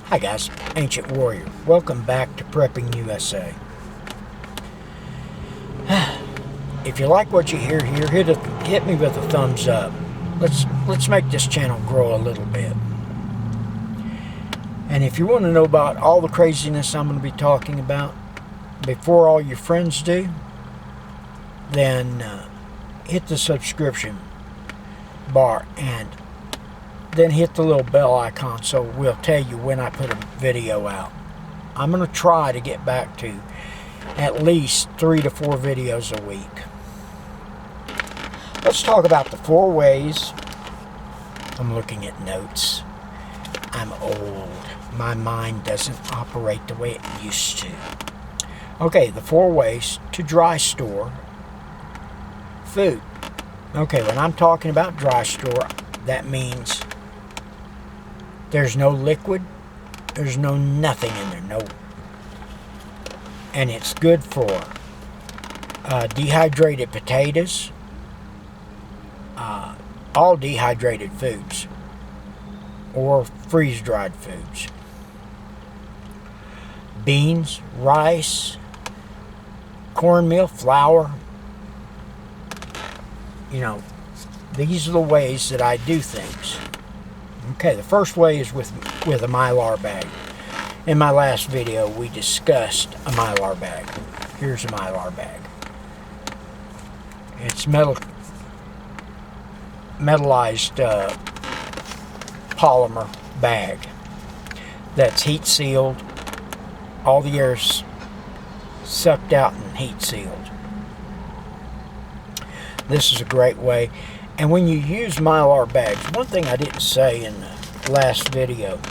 Hi guys, Ancient Warrior. Welcome back to Prepping USA. If you like what you hear here, hit me with a thumbs up. Let's make this channel grow a little bit. And if you want to know about all the craziness I'm going to be talking about before all your friends do, then hit the subscription bar and then hit the little bell icon so we'll tell you when I put a video out. I'm going to try to get back to at least 3 to 4 videos a week. Let's talk about the 4 ways. I'm looking at notes. I'm old. My mind doesn't operate the way it used to. Okay, the 4 ways to dry store food. Okay, when I'm talking about dry store, that means there's no liquid, there's no nothing in there, no. And it's good for dehydrated potatoes, all dehydrated foods, or freeze-dried foods. Beans, rice, cornmeal, flour. You know, these are the ways that I do things. Okay, the first way is with a Mylar bag. In my last video, we discussed a Mylar bag. Here's a Mylar bag. It's metallized polymer bag that's heat sealed. All the air's sucked out and heat sealed. This is a great way. And when you use Mylar bags, one thing I didn't say in the last video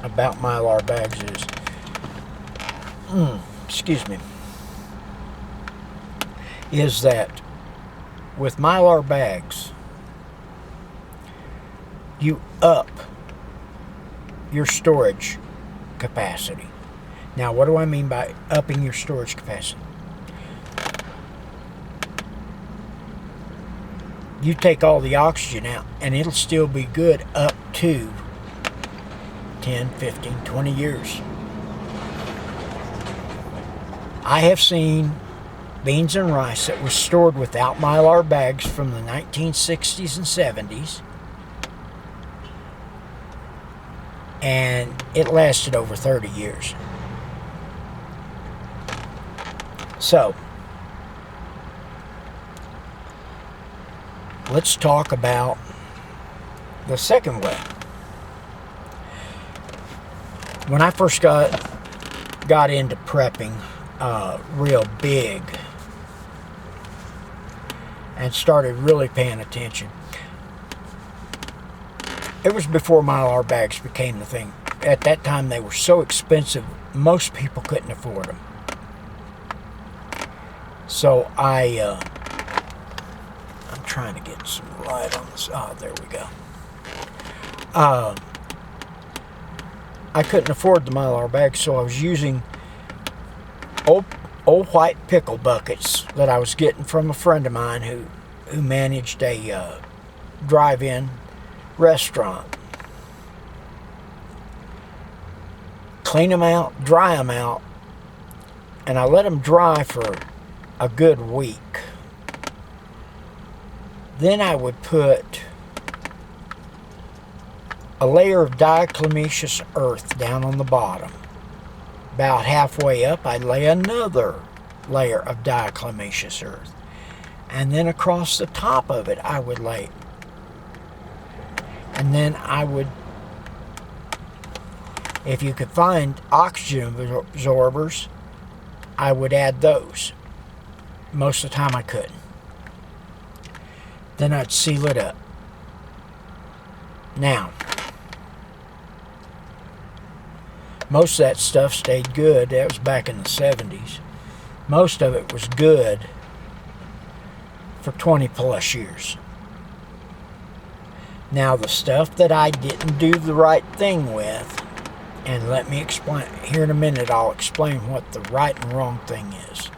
about Mylar bags is that with Mylar bags, you up your storage capacity. Now, what do I mean by upping your storage capacity? You take all the oxygen out and it'll still be good up to 10, 15, 20 years. I have seen beans and rice that was stored without Mylar bags from the 1960s and 70s, and it lasted over 30 years. So, let's talk about the second way. When I first got into prepping real big and started really paying attention, it was before Mylar bags became the thing. At that time, they were so expensive, most people couldn't afford them. So I'm trying to get some light on this. Oh, there we go. I couldn't afford the Mylar bags, so I was using old white pickle buckets that I was getting from a friend of mine who managed a drive-in restaurant. Clean them out, dry them out, and I let them dry for a good week. Then I would put a layer of diatomaceous earth down on the bottom. About halfway up, I'd lay another layer of diatomaceous earth. And then across the top of it, I would lay. And then I would, if you could find oxygen absorbers, I would add those. Most of the time I couldn't. Then I'd seal it up. Now, most of that stuff stayed good. That was back in the 70s. Most of it was good for 20 plus years. Now, the stuff that I didn't do the right thing with, and let me explain, here in a minute I'll explain what the right and wrong thing is.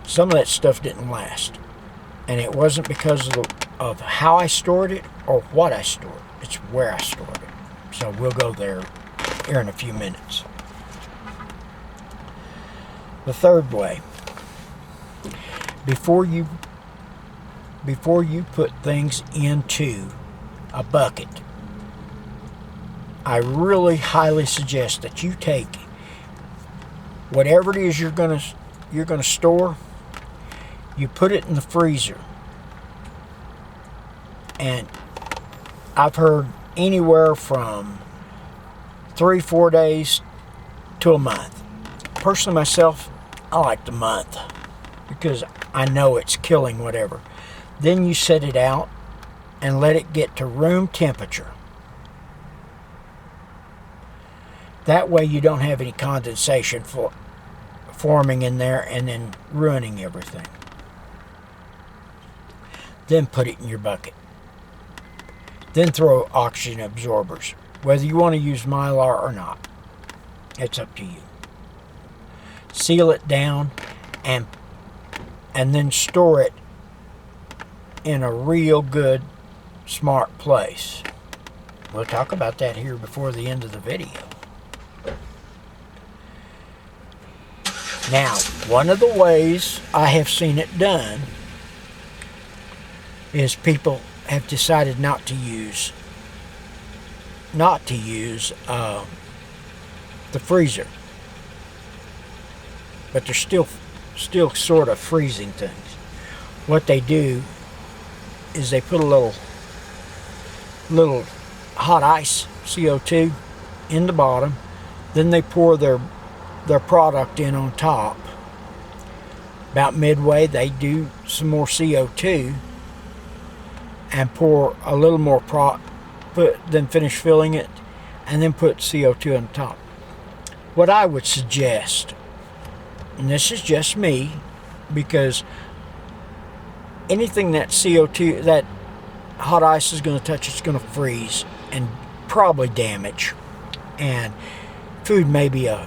Some of that stuff didn't last. And it wasn't because of of how I stored it or what I stored. It's where I stored it. So we'll go there here in a few minutes. The third way, before you put things into a bucket, I really highly suggest that you take whatever it is you're gonna store, you put it in the freezer. And I've heard anywhere from 3-4 days to a month. Personally myself, I like the month because I know it's killing whatever. Then you set it out and let it get to room temperature. That way you don't have any condensation forming in there and then ruining everything. Then put it in your bucket. Then throw oxygen absorbers, whether you want to use Mylar or not. It's up to you. Seal it down and then store it in a real good, smart place. We'll talk about that here before the end of the video. Now, one of the ways I have seen it done is people have decided not to use the freezer, but they're still sort of freezing things. What they do is they put a little hot ice, CO2, in the bottom. Then they pour their product in on top. About midway, they do some more CO2 and pour a little more then finish filling it, and then put CO2 on top. What I would suggest, and this is just me, because anything that CO2, that hot ice is going to touch, it's going to freeze and probably damage, and food may be a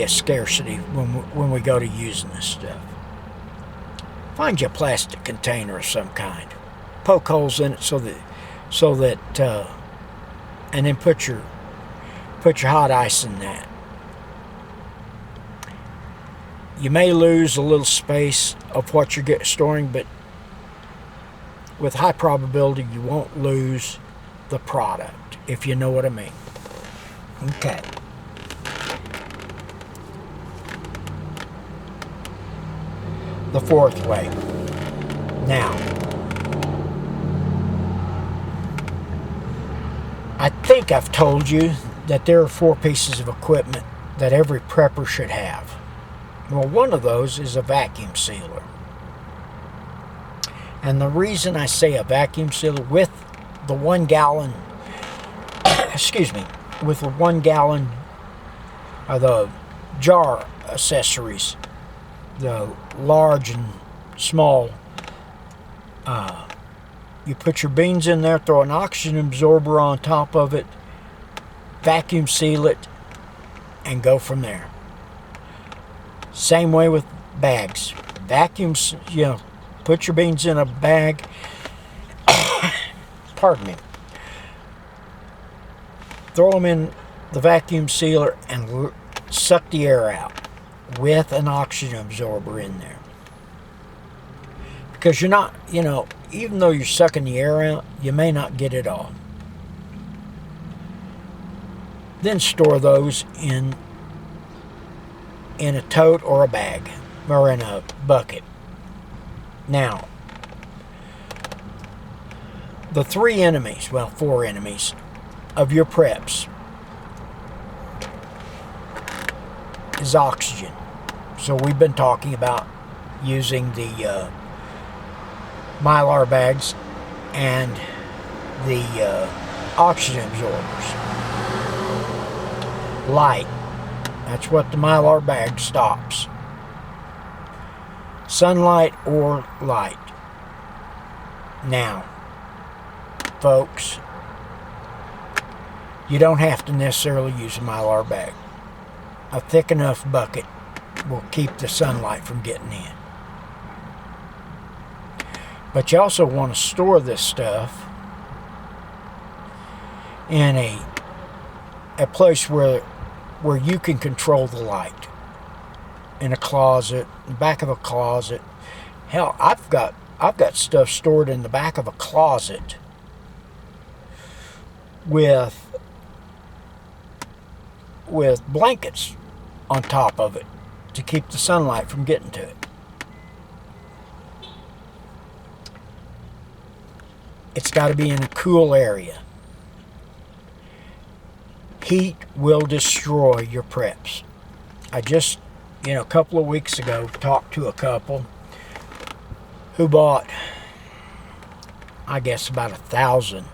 scarcity when we go to using this stuff. Find you a plastic container of some kind, poke holes in it so that and then put your hot ice in that. You may lose a little space of what you're storing, but with high probability you won't lose the product, if you know what I mean. Okay. The fourth way. Now, I think I've told you that there are 4 pieces of equipment that every prepper should have. Well, one of those is a vacuum sealer. And the reason I say a vacuum sealer with the 1 gallon, with the 1 gallon of the jar accessories, the large and small, you put your beans in there, throw an oxygen absorber on top of it, vacuum seal it, and go from there. Same way with bags. Vacuum, put your beans in a bag, pardon me, throw them in the vacuum sealer and suck the air out with an oxygen absorber in there. Because you're not, even though you're sucking the air out, you may not get it all. Then store those in a tote or a bag, or in a bucket. Now, the 4 enemies of your preps is oxygen. So we've been talking about using the Mylar bags and the oxygen absorbers. Light. That's what the Mylar bag stops. Sunlight or light. Now, folks, you don't have to necessarily use a Mylar bag. A thick enough bucket will keep the sunlight from getting in. But you also want to store this stuff in a place where you can control the light. In a closet, in the back of a closet. Hell, I've got stuff stored in the back of a closet with blankets on top of it to keep the sunlight from getting to it. It's got to be in a cool area. Heat will destroy your preps. I just, a couple of weeks ago, talked to a couple who bought, I guess, about 1,000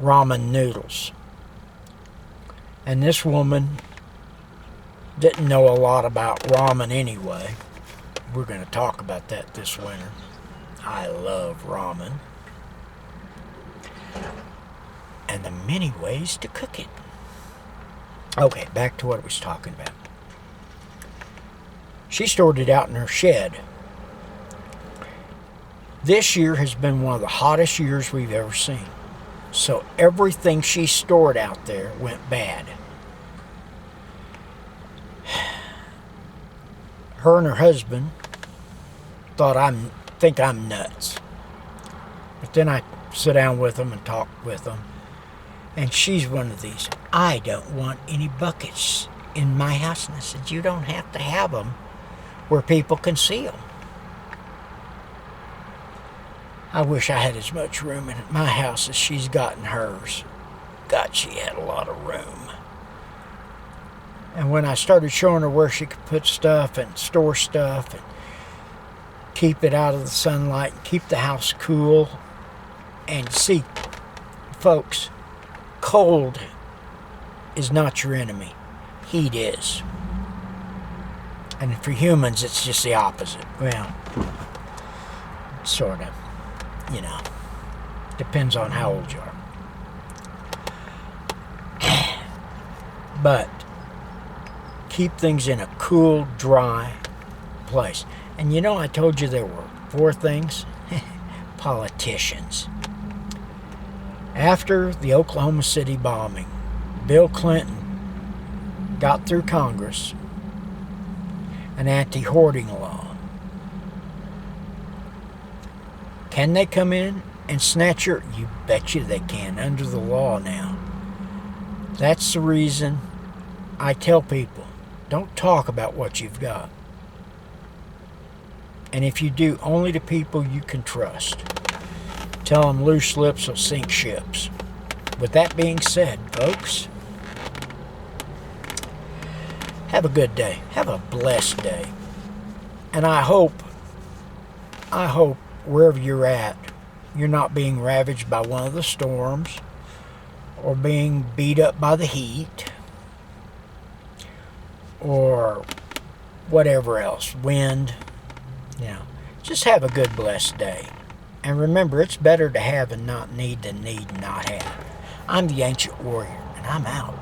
ramen noodles. And this woman didn't know a lot about ramen anyway. We're going to talk about that this winter. I love ramen. And the many ways to cook it. Okay, back to what I was talking about. She stored it out in her shed. This year has been one of the hottest years we've ever seen. So everything she stored out there went bad. Her and her husband think I'm nuts. But then I sit down with them and talk with them. And she's one of these, I don't want any buckets in my house. And I said, you don't have to have them where people can see them. I wish I had as much room in my house as she's got in hers. God, she had a lot of room. And when I started showing her where she could put stuff and store stuff and keep it out of the sunlight and keep the house cool, and see, folks, cold is not your enemy. Heat is. And for humans, it's just the opposite. Well, sort of. Depends on how old you are. But keep things in a cool, dry place. And I told you there were 4 things. Politicians. After the Oklahoma City bombing, Bill Clinton got through Congress an anti-hoarding law. Can they come in and snatch your... You betcha they can, under the law now. That's the reason I tell people, don't talk about what you've got. And if you do, only to people you can trust. Tell them loose lips will sink ships. With that being said, folks, have a good day. Have a blessed day. And I hope wherever you're at, you're not being ravaged by one of the storms or being beat up by the heat or whatever else, wind. Just have a good, blessed day. And remember, it's better to have and not need than need and not have. I'm the Ancient Warrior, and I'm out.